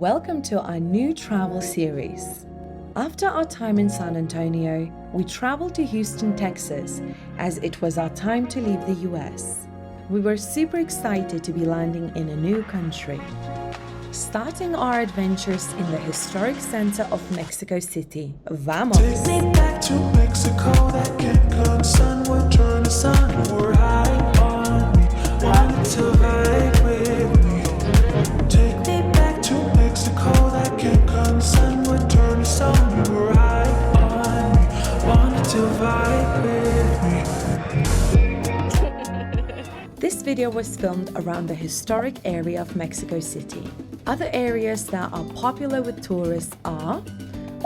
Welcome to our new travel series. After our time in San Antonio, we traveled to Houston, Texas, as it was our time to leave the US. We were super excited to be landing in a new country. Starting our adventures in the historic center of Mexico City. Vamos! Take me back to Mexico, that Cancun sun would turn the sun. We're high on me, wanted to ride with me. Take me back to Mexico, that Cancun sun would turn the sun. We're high on me, wanted to ride with me. This video was filmed around the historic area of Mexico City. Other areas that are popular with tourists are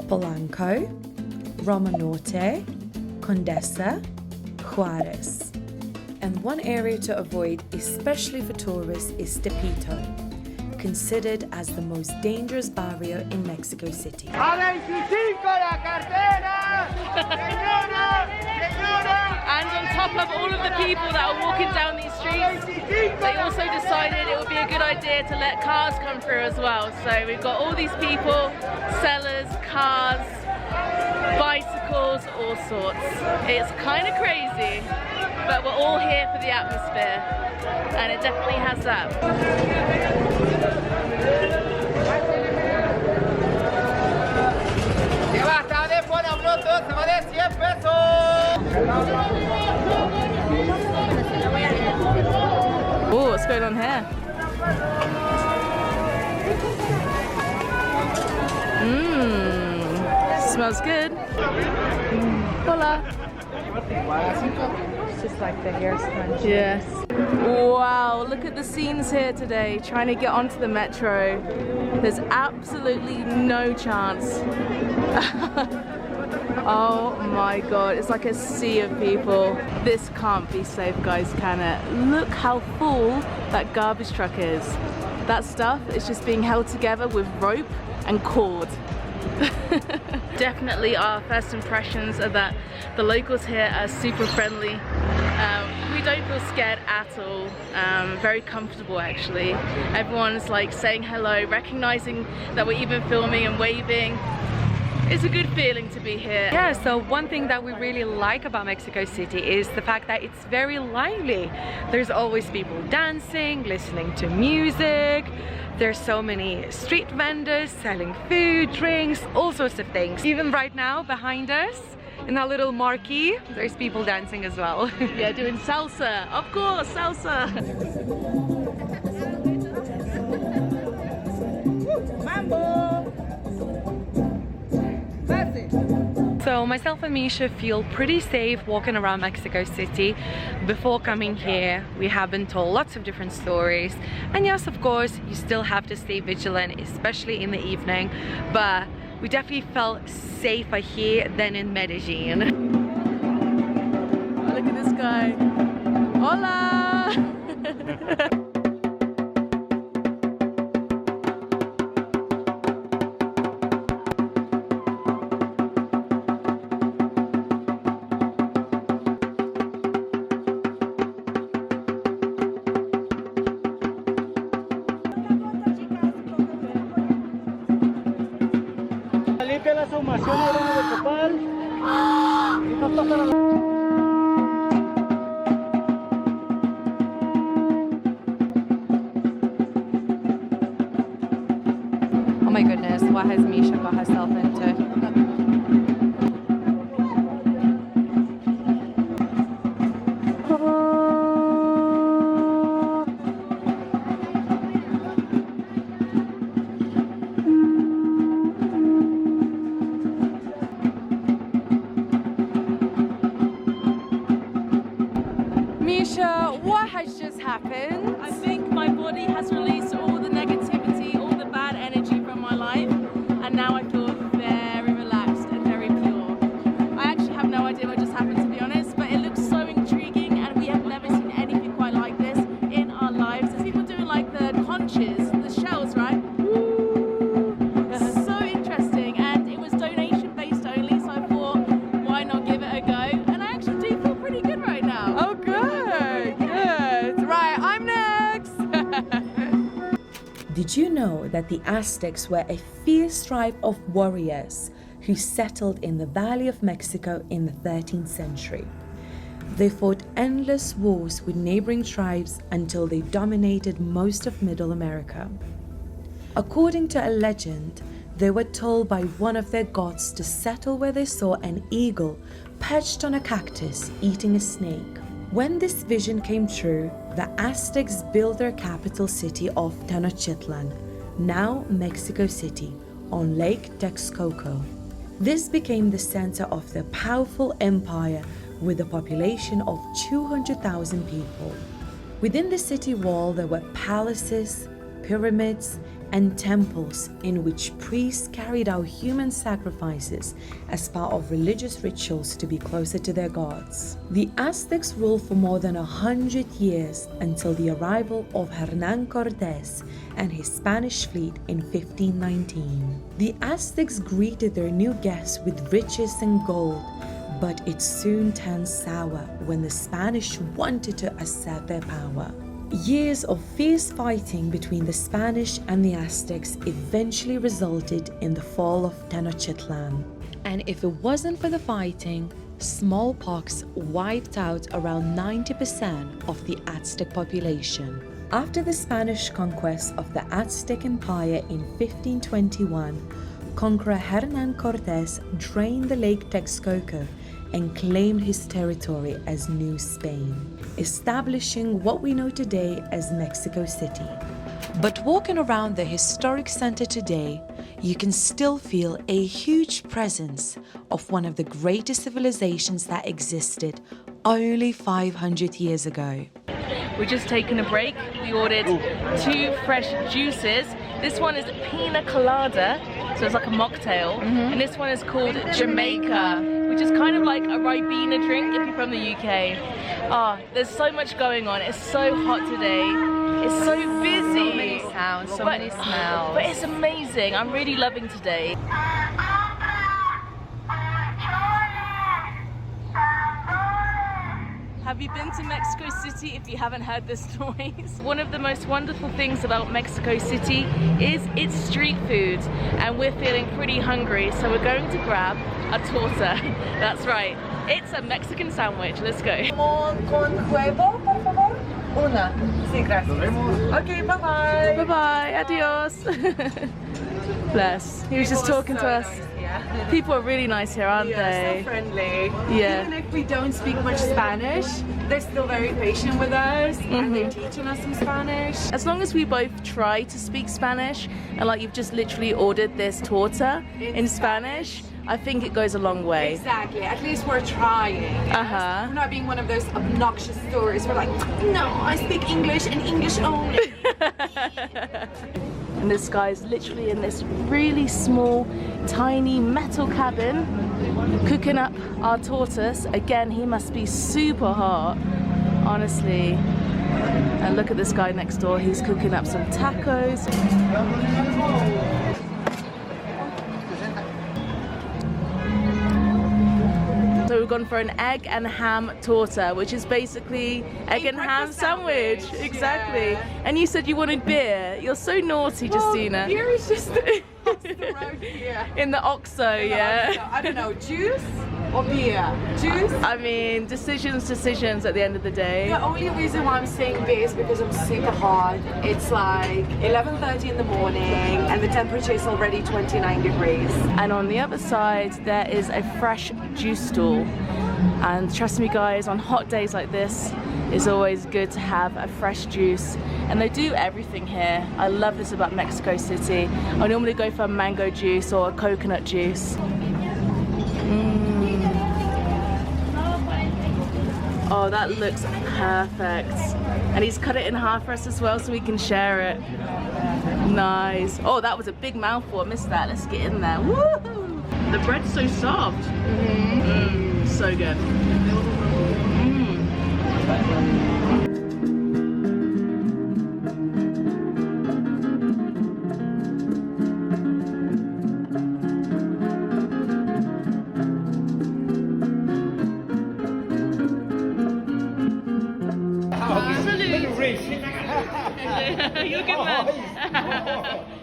Polanco, Roma Norte, Condesa, Juarez. And one area to avoid, especially for tourists, is Tepito, considered as the most dangerous barrio in Mexico City. And on top of all of the people that are walking down these streets, they also decided it would be a good idea to let cars come through as well. So we've got all these people, sellers, cars, bicycles, all sorts. It's kind of crazy, but we're all here for the atmosphere, and it definitely has that. Oh, what's going on here? Smells good. Hola. It's just like the hair sponge. Yes. Wow, look at the scenes here today, trying to get onto the metro. There's absolutely no chance. Oh my god, it's like a sea of people. This can't be safe, guys, can it? Look how full that garbage truck is. That stuff is just being held together with rope and cord. Definitely our first impressions are that the locals here are super friendly. We don't feel scared at all. Very comfortable actually. Everyone's like saying hello, recognizing that we're even filming and waving. It's a good feeling to be here. Yeah, so one thing that we really like about Mexico City is the fact that it's very lively. There's always people dancing, listening to music. There's so many street vendors selling food, drinks, all sorts of things. Even right now, behind us, in our little marquee, there's people dancing as well. Yeah, doing salsa. Of course, salsa. So myself and Misha feel pretty safe walking around Mexico City. Before coming here, we have been told lots of different stories. And yes, of course, you still have to stay vigilant, especially in the evening. But we definitely felt safer here than in Medellin. Oh, look at this guy. Hola! Oh my goodness, what has Misha got herself into? Misha, what has just happened? I think my body has released all the negativity, all the bad energy from my life, and now I feel very relaxed and very pure. I actually have no idea what just happened, to be honest, but it looks so intriguing, and we have never seen anything quite like this in our lives. There's people doing like the conches, the shells, right? So interesting, and it was donation based only, so I thought, why not give it a go? And I actually do feel pretty good right now. Oh good, good. Right, I'm next. Did you know that the Aztecs were a fierce tribe of warriors who settled in the Valley of Mexico in the 13th century? They fought endless wars with neighboring tribes until they dominated most of Middle America. According to a legend, they were told by one of their gods to settle where they saw an eagle perched on a cactus eating a snake. When this vision came true, the Aztecs built their capital city of Tenochtitlan, now Mexico City, on Lake Texcoco. This became the center of their powerful empire with a population of 200,000 people. Within the city wall, there were palaces, pyramids, and temples in which priests carried out human sacrifices as part of religious rituals to be closer to their gods. The Aztecs ruled for more than 100 years until the arrival of Hernán Cortés and his Spanish fleet in 1519. The Aztecs greeted their new guests with riches and gold, but it soon turned sour when the Spanish wanted to assert their power. Years of fierce fighting between the Spanish and the Aztecs eventually resulted in the fall of Tenochtitlan. And if it wasn't for the fighting, smallpox wiped out around 90% of the Aztec population. After the Spanish conquest of the Aztec Empire in 1521, conqueror Hernán Cortés drained the Lake Texcoco and claimed his territory as New Spain, establishing what we know today as Mexico City. But walking around the historic center today, you can still feel a huge presence of one of the greatest civilizations that existed only 500 years ago. We're just taking a break. We ordered 2 fresh juices. This one is pina colada, so it's like a mocktail, and this one is called Jamaica, which is kind of like a Ribena drink if you're from the UK. There's so much going on. It's so hot today. It's so busy. So many sounds, so many smells. But it's amazing. I'm really loving today. Have you been to Mexico City if you haven't heard this noise? One of the most wonderful things about Mexico City is its street food, and we're feeling pretty hungry, so we're going to grab a torta. That's right, it's a Mexican sandwich. Let's go. Con huevo, por favor. Una. Sí, gracias. Okay, bye-bye. Bye-bye, adios. Bless. He was just talking to us. People are really nice here, aren't they? So friendly. Yeah. Even if we don't speak much Spanish, they're still very patient with us, and they're teaching us some Spanish. As long as we both try to speak Spanish, and like you've just literally ordered this torta in Spanish, I think it goes a long way. Exactly. At least we're trying. We're not being one of those obnoxious tourists. We're like, no, I speak English and English only. And this guy's literally in this really small, tiny metal cabin cooking up our tortas. Again, he must be super hot, honestly. And look at this guy next door, he's cooking up some tacos. So we've gone for an egg and ham torta, which is basically egg and ham sandwich. Exactly. Yeah. And you said you wanted beer. You're so naughty, Justina. Beer is just across the road here. In the OXO, yeah. I don't know, juice or beer? Juice? I mean, decisions at the end of the day. The only reason why I'm saying beer is because I'm super hot. It's like 11:30 in the morning and the temperature is already 29 degrees. And on the other side, there is a fresh juice stall. And trust me guys, on hot days like this, it's always good to have a fresh juice. And they do everything here. I love this about Mexico City. I normally go for a mango juice or a coconut juice. Oh, that looks perfect. And he's cut it in half for us as well so we can share it. Nice. Oh, that was a big mouthful. I missed that. Let's get in there. Woo! The bread's so soft. So good. You're a good man.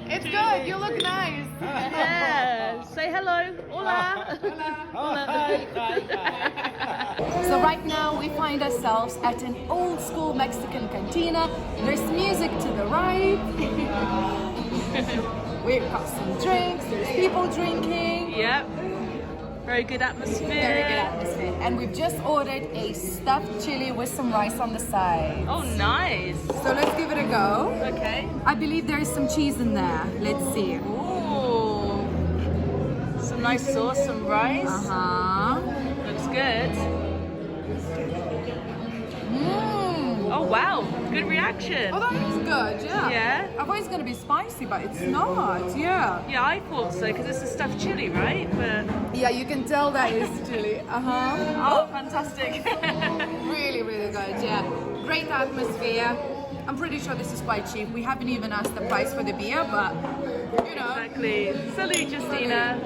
It's good, you look nice. Yeah. Say hello. Hola. So right now we find ourselves at an old school Mexican cantina. There's music to the right. We've got some drinks, there's people drinking. Yep. Very good atmosphere. Very good atmosphere. And we've just ordered a stuffed chili with some rice on the side. Oh, nice. So let's give it a go. Okay. I believe there is some cheese in there. Let's see. Ooh. Some nice sauce, some rice. Uh-huh. Looks good. Oh, wow. Good reaction. Oh, that is good, yeah. Yeah? I thought it's going to be spicy, but it's not, yeah. Yeah, I thought so, because it's a stuffed chili, right? But Yeah, you can tell that is chili. Uh-huh. oh, fantastic. Really, really good, yeah. Great atmosphere. I'm pretty sure this is quite cheap. We haven't even asked the price for the beer, but, you know. Exactly. Salute, Justina.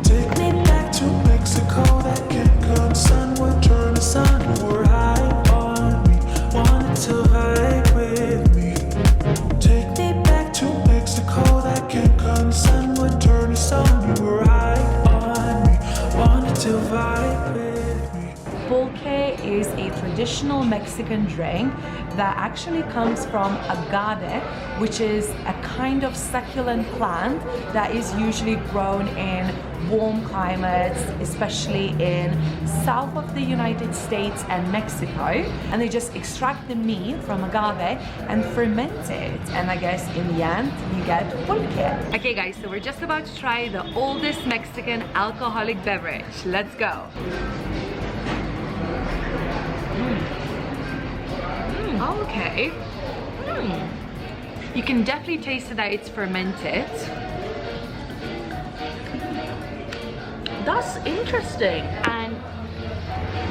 Take me back to Mexico, that can sun would turn the sun. You were high on me, wanted to vibe with me. Take me back to Mexico, that can sun would turn the sun. You were high on me, wanted to vibe with me. Pulque is a traditional Mexican drink that actually comes from agave, which is a kind of succulent plant that is usually grown in warm climates, especially in south of the United States and Mexico. And they just extract the meat from agave and ferment it. And I guess in the end, you get pulque. Okay guys, so we're just about to try the oldest Mexican alcoholic beverage. Let's go. Okay. You can definitely taste that it's fermented. That's interesting. And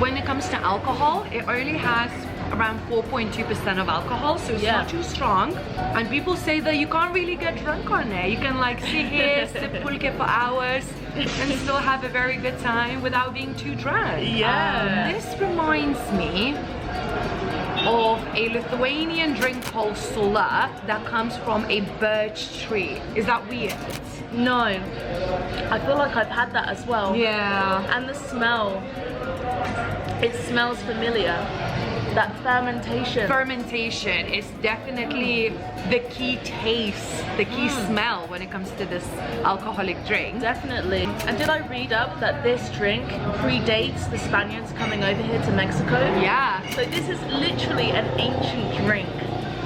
when it comes to alcohol, it only has around 4.2% of alcohol, so it's not too strong. And people say that you can't really get drunk on it. You can like sit here, sip pulque for hours, and still have a very good time without being too drunk. Yeah. This reminds me of a Lithuanian drink called sula that comes from a birch tree. Is that weird? No. I feel like I've had that as well. Yeah. And the smell. It smells familiar. That fermentation. Fermentation is definitely the key taste, the key smell when it comes to this alcoholic drink. Definitely. And did I read up that this drink predates the Spaniards coming over here to Mexico? Yeah. So this is literally an ancient drink.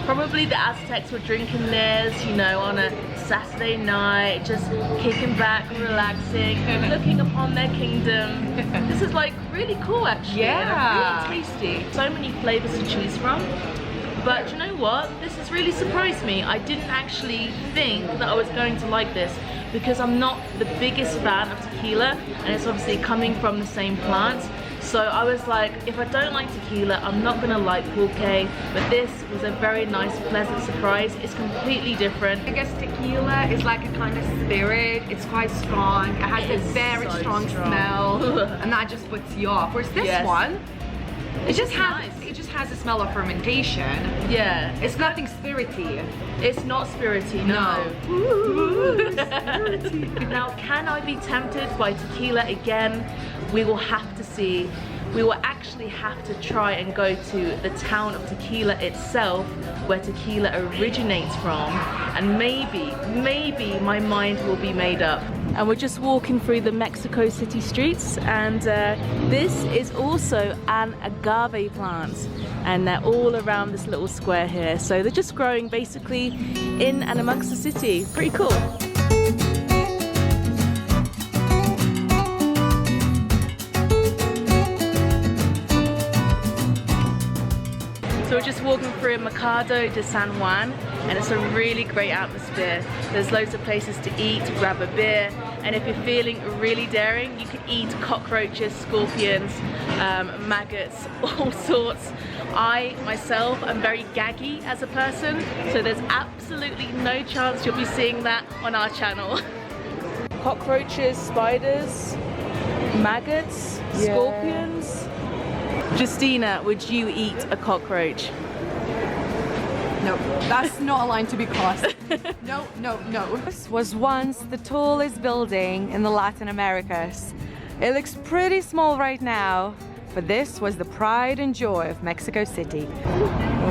Probably the Aztecs were drinking this, you know, on a Saturday night, just kicking back, relaxing, looking upon their kingdom. This is like really cool actually. Yeah. And really tasty. So many flavors to choose from. But you know what? This has really surprised me. I didn't actually think that I was going to like this because I'm not the biggest fan of tequila, and it's obviously coming from the same plant. So I was like, if I don't like tequila, I'm not gonna like pulque, but this was a very nice, pleasant surprise. It's completely different. I guess tequila is like a kind of spirit. It's quite strong. It has a very so strong smell, and that just puts you off. Whereas this one, it just has a smell of fermentation. Yeah. It's nothing spirity. It's not spirity, no. Now, can I be tempted by tequila again? We will have to see. We will actually have to try and go to the town of Tequila itself, where tequila originates from, and maybe my mind will be made up. And we're just walking through the Mexico City streets, and this is also an agave plant, and they're all around this little square here. So they're just growing basically in and amongst the city. Pretty cool. So we're just walking through Mercado de San Juan, and it's a really great atmosphere. There's loads of places to eat, to grab a beer, and if you're feeling really daring, you can eat cockroaches, scorpions, maggots, all sorts. I, myself, am very gaggy as a person, so there's absolutely no chance you'll be seeing that on our channel. cockroaches, spiders, maggots, scorpions. Justina, would you eat a cockroach? No, that's not a line to be crossed. No, no, no. This was once the tallest building in the Latin Americas. It looks pretty small right now, but this was the pride and joy of Mexico City.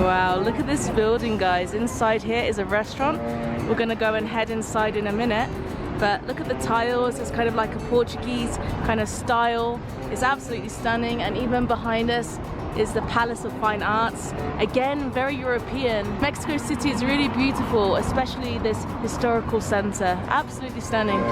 Wow, look at this building, guys. Inside here is a restaurant. We're gonna go and head inside in a minute. But look at the tiles, it's kind of like a Portuguese kind of style. It's absolutely stunning, and even behind us is the Palace of Fine Arts. Again, very European. Mexico City is really beautiful, especially this historical center. Absolutely stunning.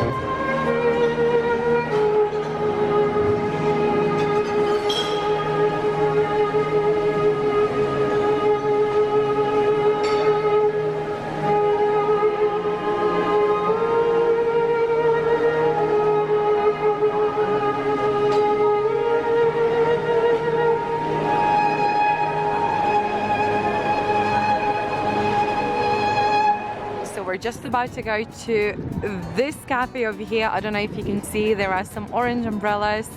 We're just about to go to this cafe over here. I don't know if you can see, there are some orange umbrellas,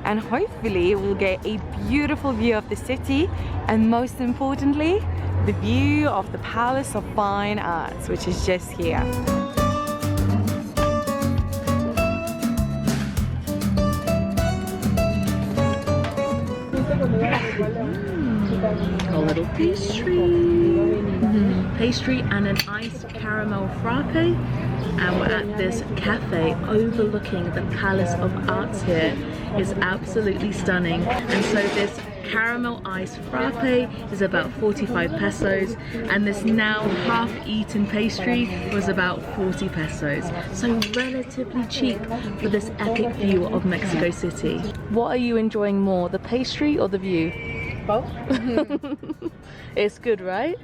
and hopefully we'll get a beautiful view of the city, and most importantly, the view of the Palace of Fine Arts, which is just here. A little pastry. Pastry and an iced caramel frappe, and we're at this cafe overlooking the Palace of Arts here. It's absolutely stunning. And so this caramel iced frappe is about 45 pesos, and this now half-eaten pastry was about 40 pesos. So relatively cheap for this epic view of Mexico City. What are you enjoying more, the pastry or the view? Both. It's good, right?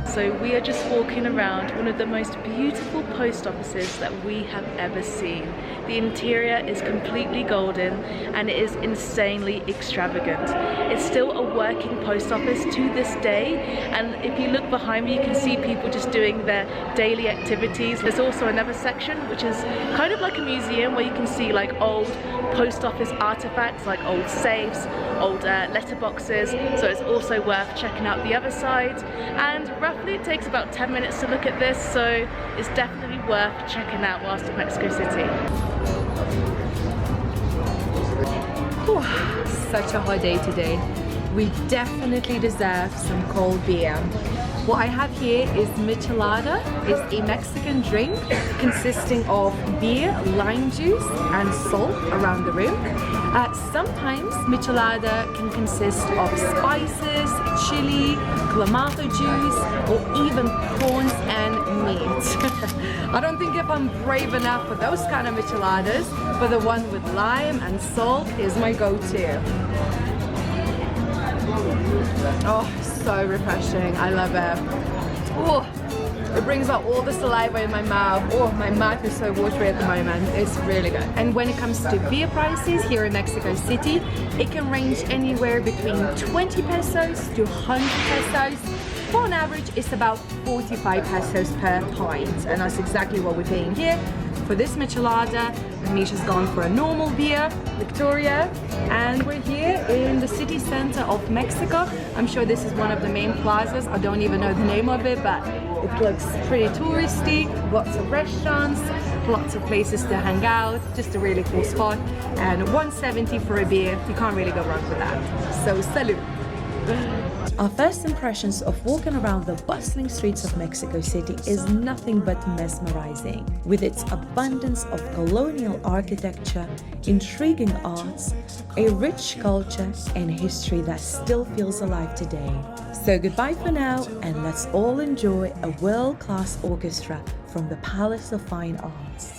So we are just walking around one of the most beautiful post offices that we have ever seen. The interior is completely golden and it is insanely extravagant. It's still a working post office to this day, and if you look behind me you can see people just doing their daily activities. There's also another section which is kind of like a museum where you can see like old post office artifacts like old safes, old letterboxes, so it's also worth checking out the other side. And roughly it takes about 10 minutes to look at this, so it's definitely worth checking out whilst in Mexico City. Whew, such a hot day today. We definitely deserve some cold beer. What I have here is michelada. It's a Mexican drink consisting of beer, lime juice and salt around the rim. Sometimes michelada can consist of spices, chili, clamato juice, or even prawns and meat. I don't think if I'm brave enough for those kind of micheladas, but the one with lime and salt is my go-to. Oh, so refreshing. I love it. Oh, it brings out all the saliva in my mouth. Oh, my mouth is so watery at the moment. It's really good. And when it comes to beer prices here in Mexico City, it can range anywhere between 20 pesos to 100 pesos. For an average, it's about 45 pesos per pint. And that's exactly what we're paying here. For this michelada, Misha's gone for a normal beer, Victoria, and we're here in the city center of Mexico. I'm sure this is one of the main plazas. I don't even know the name of it, but it looks pretty touristy. Lots of restaurants, lots of places to hang out, just a really cool spot. And 170 for a beer, you can't really go wrong with that. So, salud! Our first impressions of walking around the bustling streets of Mexico City is nothing but mesmerizing. With its abundance of colonial architecture, intriguing arts, a rich culture, and history that still feels alive today. So goodbye for now, and let's all enjoy a world-class orchestra from the Palace of Fine Arts.